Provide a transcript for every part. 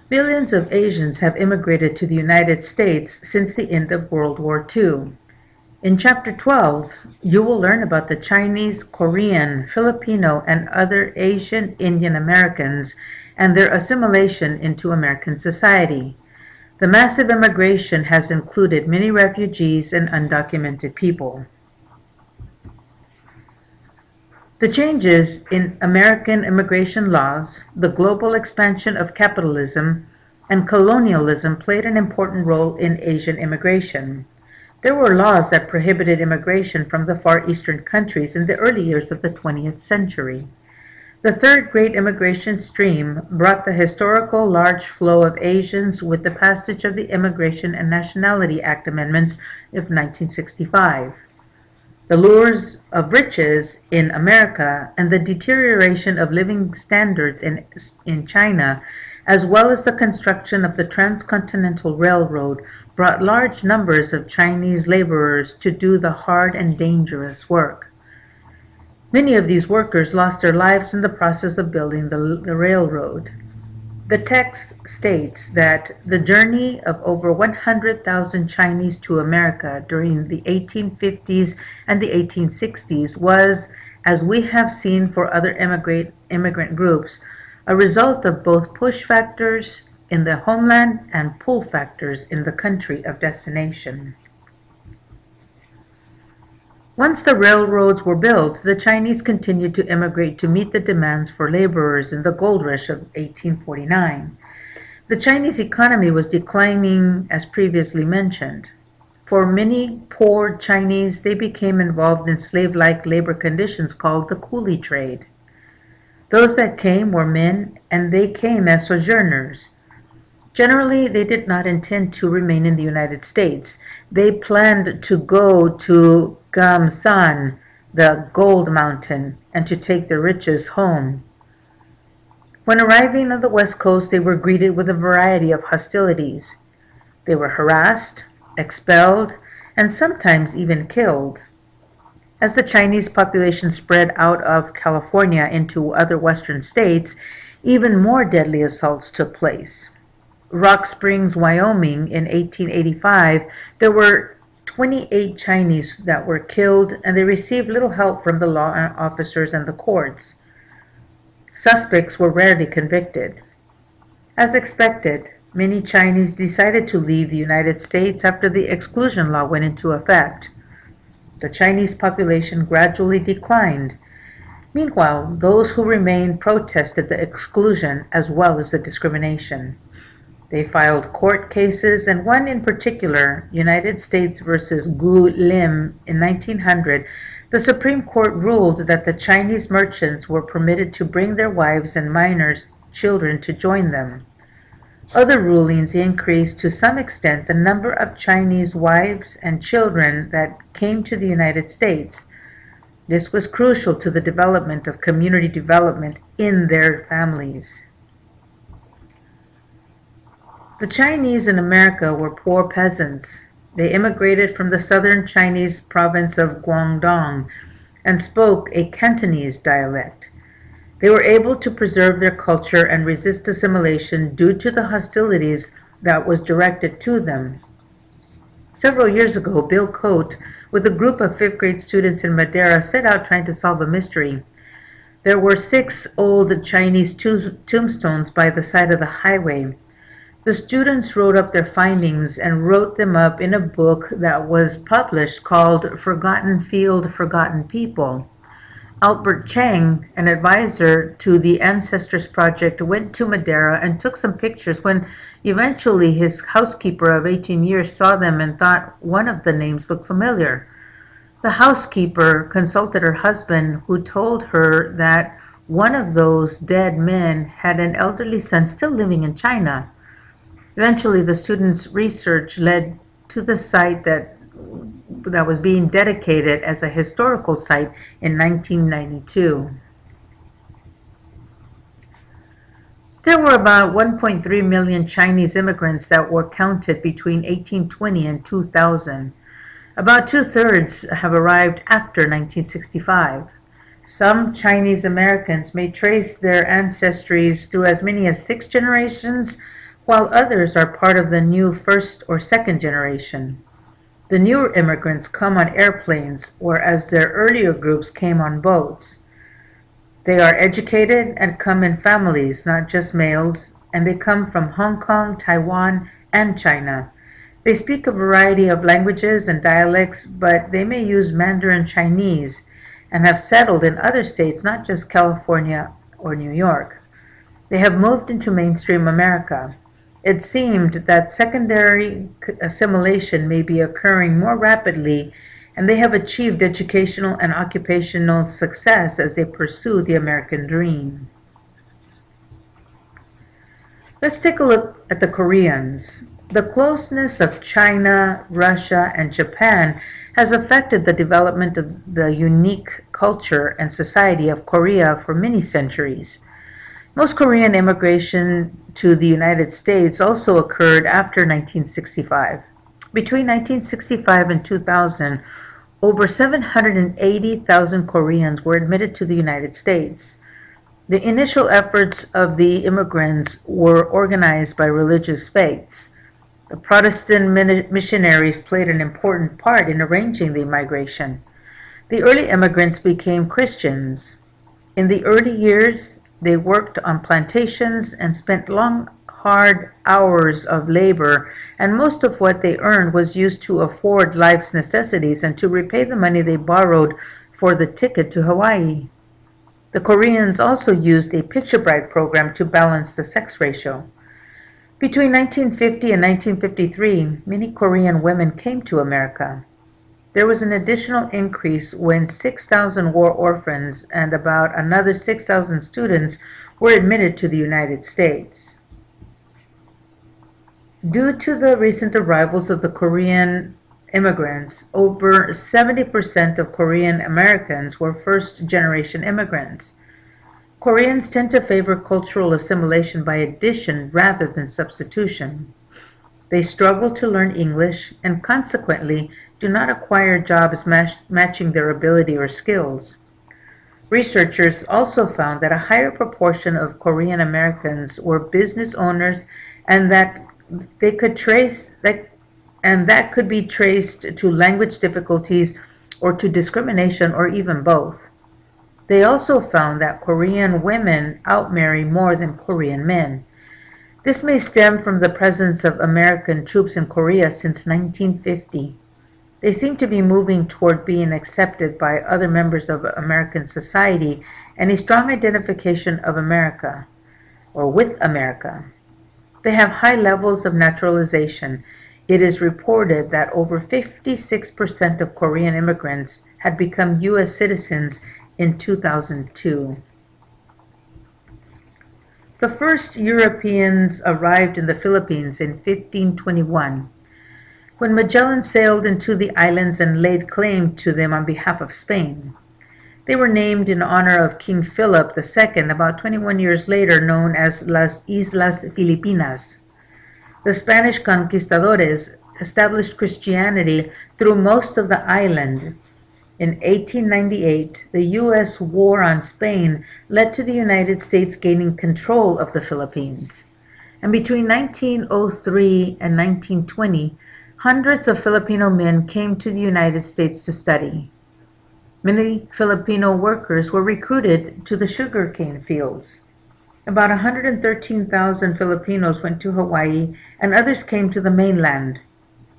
Millions of Asians have immigrated to the United States since the end of World War II. In Chapter 12, you will learn about the Chinese, Korean, Filipino, and other Asian Indian Americans and their assimilation into American society. The massive immigration has included many refugees and undocumented people. The changes in American immigration laws, the global expansion of capitalism, and colonialism played an important role in Asian immigration. There were laws that prohibited immigration from the Far Eastern countries in the early years of the 20th century. The third great immigration stream brought the historical large flow of Asians with the passage of the Immigration and Nationality Act amendments of 1965. The lures of riches in America and the deterioration of living standards in China, as well as the construction of the Transcontinental Railroad, brought large numbers of Chinese laborers to do the hard and dangerous work. Many of these workers lost their lives in the process of building the railroad. The text states that the journey of over 100,000 Chinese to America during the 1850s and the 1860s was, as we have seen for other immigrant groups, a result of both push factors in the homeland and pull factors in the country of destination. Once the railroads were built, the Chinese continued to immigrate to meet the demands for laborers in the gold rush of 1849. The Chinese economy was declining, as previously mentioned. For many poor Chinese, they became involved in slave-like labor conditions called the coolie trade. Those that came were men, and they came as sojourners. Generally, they did not intend to remain in the United States. They planned to go to Gamsan, the gold mountain, and to take their riches home. When arriving on the West Coast, they were greeted with a variety of hostilities. They were harassed, expelled, and sometimes even killed. As the Chinese population spread out of California into other western states, even more deadly assaults took place. Rock Springs, Wyoming, in 1885, there were 28 Chinese that were killed, and they received little help from the law officers and the courts. Suspects were rarely convicted. As expected, many Chinese decided to leave the United States after the exclusion law went into effect. The Chinese population gradually declined. Meanwhile, those who remained protested the exclusion as well as the discrimination. They filed court cases, and one in particular, United States versus Gu Lim in 1900, the Supreme Court ruled that the Chinese merchants were permitted to bring their wives and minors children to join them. Other rulings increased to some extent the number of Chinese wives and children that came to the United States. This was crucial to the development of community development in their families. The Chinese in America were poor peasants. They immigrated from the southern Chinese province of Guangdong and spoke a Cantonese dialect. They were able to preserve their culture and resist assimilation due to the hostilities that was directed to them. Several years ago, Bill Coate, with a group of fifth-grade students in Madeira, set out trying to solve a mystery. There were 6 old Chinese tombstones by the side of the highway. The students wrote up their findings and wrote them up in a book that was published called Forgotten Field, Forgotten People. Albert Chang, an advisor to the Ancestors Project, went to Madeira and took some pictures when eventually his housekeeper of 18 years saw them and thought one of the names looked familiar. The housekeeper consulted her husband, who told her that one of those dead men had an elderly son still living in China. Eventually, the students' research led to the site that was being dedicated as a historical site in 1992. There were about 1.3 million Chinese immigrants that were counted between 1820 and 2000. About 2/3 have arrived after 1965. Some Chinese Americans may trace their ancestries through as many as 6 generations, while others are part of the new first or second generation. The newer immigrants come on airplanes, whereas their earlier groups came on boats. They are educated and come in families, not just males, and they come from Hong Kong, Taiwan, and China. They speak a variety of languages and dialects, but they may use Mandarin Chinese and have settled in other states, not just California or New York. They have moved into mainstream America. It seemed that secondary assimilation may be occurring more rapidly, and they have achieved educational and occupational success as they pursue the American dream. Let's take a look at the Koreans. The closeness of China, Russia, and Japan has affected the development of the unique culture and society of Korea for many centuries. Most Korean immigration to the United States also occurred after 1965. Between 1965 and 2000, over 780,000 Koreans were admitted to the United States. The initial efforts of the immigrants were organized by religious faiths. The Protestant missionaries played an important part in arranging the migration. The early immigrants became Christians. In the early years, they worked on plantations and spent long, hard hours of labor, and most of what they earned was used to afford life's necessities and to repay the money they borrowed for the ticket to Hawaii. The Koreans also used a picture bride program to balance the sex ratio. Between 1950 and 1953, many Korean women came to America. There was an additional increase when 6,000 war orphans and about another 6,000 students were admitted to the United States. Due to the recent arrivals of the Korean immigrants, over 70% of Korean Americans were first-generation immigrants. Koreans tend to favor cultural assimilation by addition rather than substitution. They struggle to learn English and consequently do not acquire jobs matching their ability or skills. Researchers also found that a higher proportion of Korean Americans were business owners and that could be traced to language difficulties or to discrimination or even both. They also found that Korean women outmarry more than Korean men. This may stem from the presence of American troops in Korea since 1950. They seem to be moving toward being accepted by other members of American society and a strong identification of America, or with America. They have high levels of naturalization. It is reported that over 56% of Korean immigrants had become U.S. citizens in 2002. The first Europeans arrived in the Philippines in 1521, when Magellan sailed into the islands and laid claim to them on behalf of Spain. They were named in honor of King Philip II, about 21 years later known as Las Islas Filipinas. The Spanish conquistadores established Christianity through most of the island. In 1898, the U.S. war on Spain led to the United States gaining control of the Philippines. And between 1903 and 1920, hundreds of Filipino men came to the United States to study. Many Filipino workers were recruited to the sugarcane fields. About 113,000 Filipinos went to Hawaii and others came to the mainland.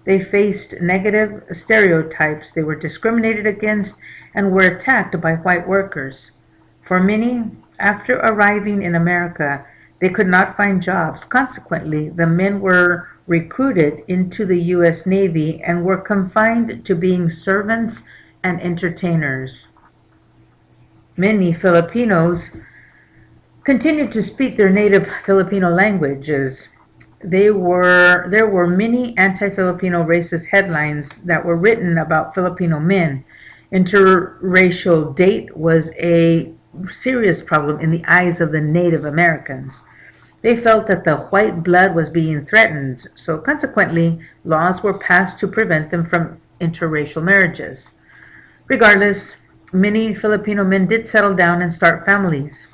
They faced negative stereotypes, they were discriminated against, and were attacked by white workers. For many, after arriving in America, they could not find jobs. Consequently, the men were recruited into the U.S. Navy and were confined to being servants and entertainers. Many Filipinos continued to speak their native Filipino languages. There were many anti-Filipino racist headlines that were written about Filipino men. Interracial date was a serious problem in the eyes of the Native Americans. They felt that the white blood was being threatened, so consequently, laws were passed to prevent them from interracial marriages. Regardless, many Filipino men did settle down and start families.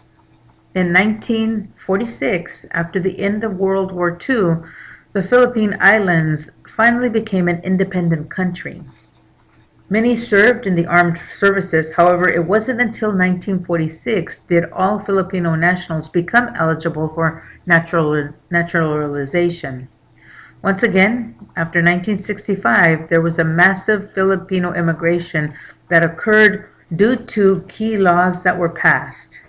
In 1946, after the end of World War II, the Philippine Islands finally became an independent country. Many served in the armed services. However, it wasn't until 1946 did all Filipino nationals become eligible for naturalization. Once again, after 1965, there was a massive Filipino immigration that occurred due to key laws that were passed.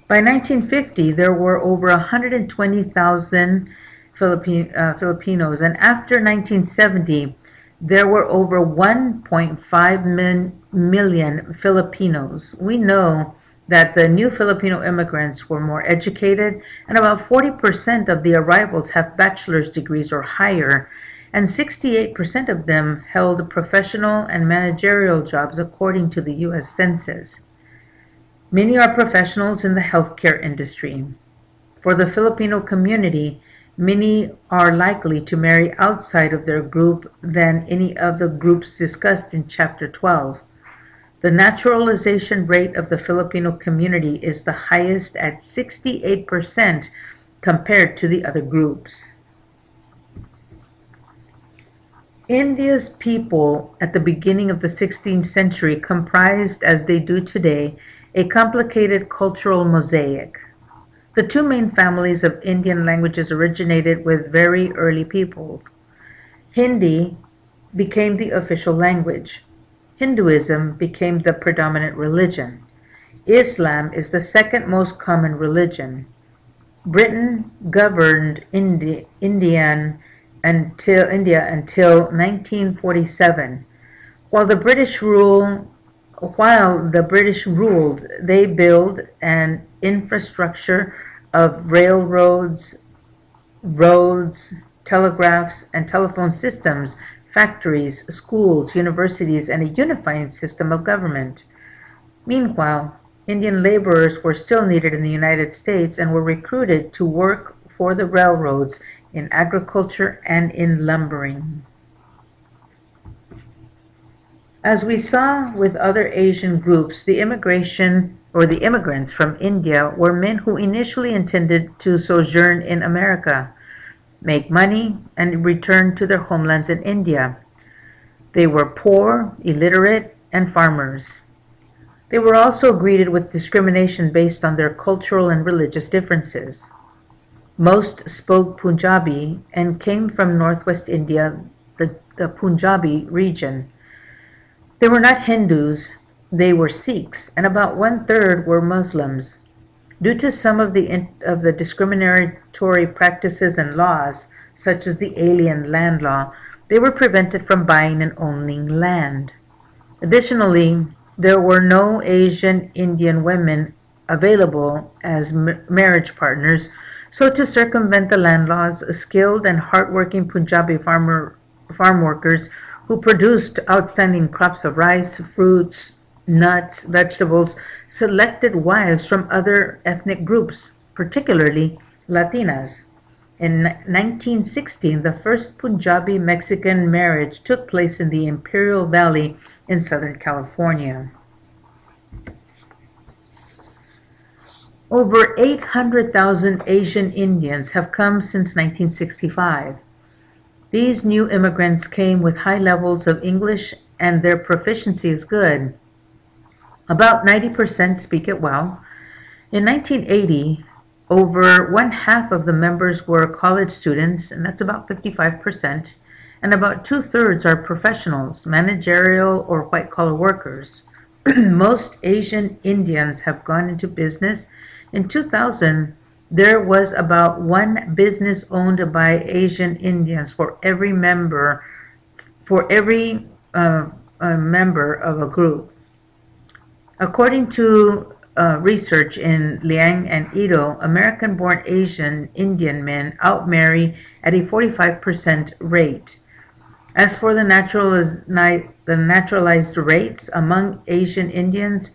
By 1950, there were over 120,000 Filipinos, and after 1970, there were over 1.5 million Filipinos. We know that the new Filipino immigrants were more educated, and about 40% of the arrivals have bachelor's degrees or higher, and 68% of them held professional and managerial jobs according to the U.S. Census. Many are professionals in the healthcare industry. For the Filipino community, many are likely to marry outside of their group than any of the groups discussed in Chapter 12. The naturalization rate of the Filipino community is the highest at 68% compared to the other groups. India's people at the beginning of the 16th century comprised, as they do today, a complicated cultural mosaic. The two main families of Indian languages originated with very early peoples. Hindi became the official language. Hinduism became the predominant religion. Islam is the second most common religion. Britain governed India until 1947. While the British ruled, they built an infrastructure of railroads, roads, telegraphs, and telephone systems, factories, schools, universities, and a unifying system of government. Meanwhile, Indian laborers were still needed in the United States and were recruited to work for the railroads in agriculture and in lumbering. As we saw with other Asian groups, the immigrants from India were men who initially intended to sojourn in America, make money, and return to their homelands in India. They were poor, illiterate, and farmers. They were also greeted with discrimination based on their cultural and religious differences. Most spoke Punjabi and came from northwest India, the Punjabi region. They were not Hindus, they were Sikhs, and about 1/3 were Muslims. Due to some of the discriminatory practices and laws, such as the Alien Land Law, they were prevented from buying and owning land. Additionally, there were no Asian Indian women available as marriage partners, so to circumvent the land laws, skilled and hardworking Punjabi farm workers who produced outstanding crops of rice, fruits, nuts, vegetables, selected wives from other ethnic groups, particularly Latinas. In 1916, the first Punjabi-Mexican marriage took place in the Imperial Valley in Southern California. Over 800,000 Asian Indians have come since 1965. These new immigrants came with high levels of English and their proficiency is good. About 90% speak it well. In 1980, over 1/2 of the members were college students, and that's about 55%, and about 2/3 are professionals, managerial or white-collar workers. Most Asian Indians have gone into business. In 2000, there was about one business owned by Asian Indians for every member of a group. According to research in Liang and Ito, American-born Asian Indian men outmarry at a 45% rate. As for the naturalized rates among Asian Indians,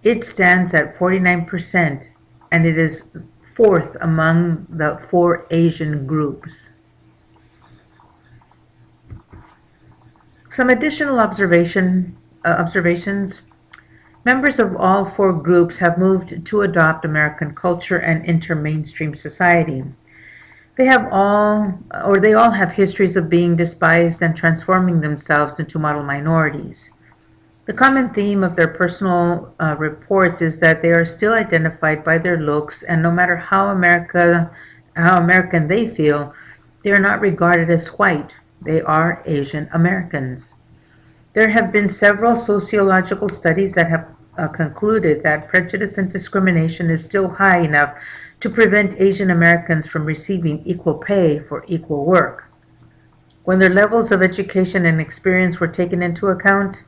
it stands at 49%, and it is fourth among the 4 Asian groups. Some additional observations. Members of all four groups have moved to adopt American culture and enter mainstream society. They all have histories of being despised and transforming themselves into model minorities. The common theme of their personal reports is that they are still identified by their looks, and no matter how American they feel, they are not regarded as white. They are Asian Americans. There have been several sociological studies that have concluded that prejudice and discrimination is still high enough to prevent Asian Americans from receiving equal pay for equal work. When their levels of education and experience were taken into account,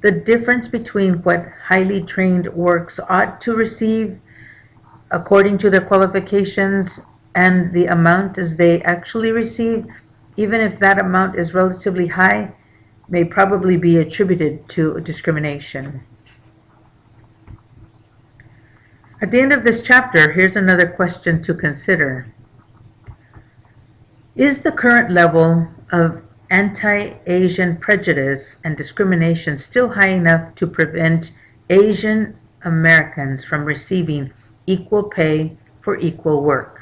the difference between what highly trained works ought to receive according to their qualifications and the amount as they actually receive, even if that amount is relatively high, may probably be attributed to discrimination. At the end of this chapter, here's another question to consider. Is the current level of anti-Asian prejudice and discrimination still high enough to prevent Asian Americans from receiving equal pay for equal work?